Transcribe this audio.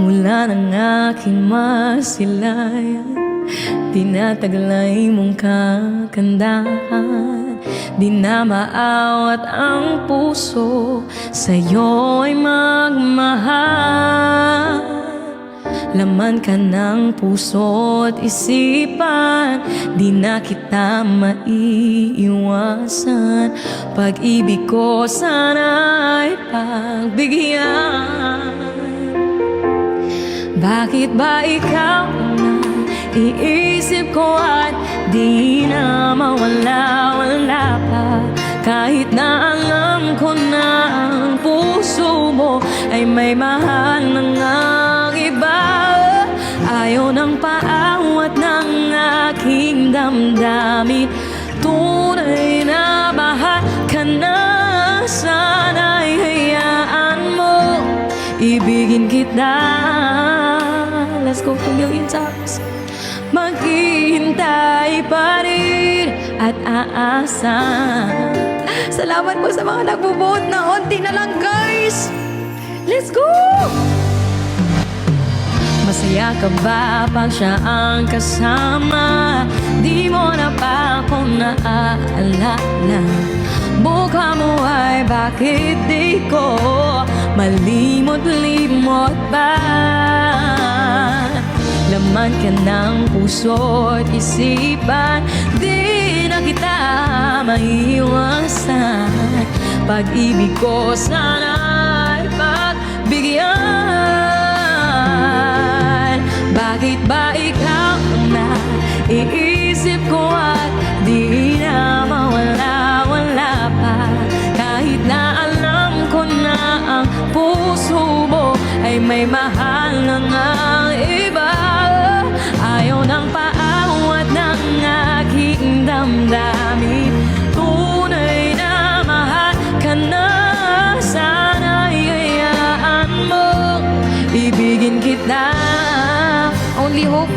Mula ng aking masilayan, tinataglay mong kagandahan. Di na maawat ang puso, sa'yo'y magmahal. Laman ka ng puso't isipan, di na kita maiiwasan. Pag-ibig ko sana'y pagbigyan. Bakit ba ikaw na iisip ko at di na mawala-wala pa? Kahit na alam ko na ang puso mo ay may mahal ng iba. Ayaw ng paawat ng aking damdamin, tunay na mahal ka na. Sana'y hayaan mo, ibigin kita. Let's go to million times. Maghihintay pa rin at aasa. Salamat po sa mga nagbubuot na onti na lang, guys. Let's go! Masaya ka ba pag siya ang kasama? Di mo na pa ako naaalala. Mukha mo ay bakit di ko malimot-limot ba? Laman ka ng puso't isipan, di na kita maiiwasan. Pag-ibig ko sana'y pagbigyan. Bakit ba ikaw na iisip ko at di na mawala-wala pa? Kahit na alam ko na ang puso mo ay may mahal ng iba. Ayaw ng paawat ng aking damdamin, tunay na mahal ka na. Sana'y hayaan mo, ibigin kita. Only hope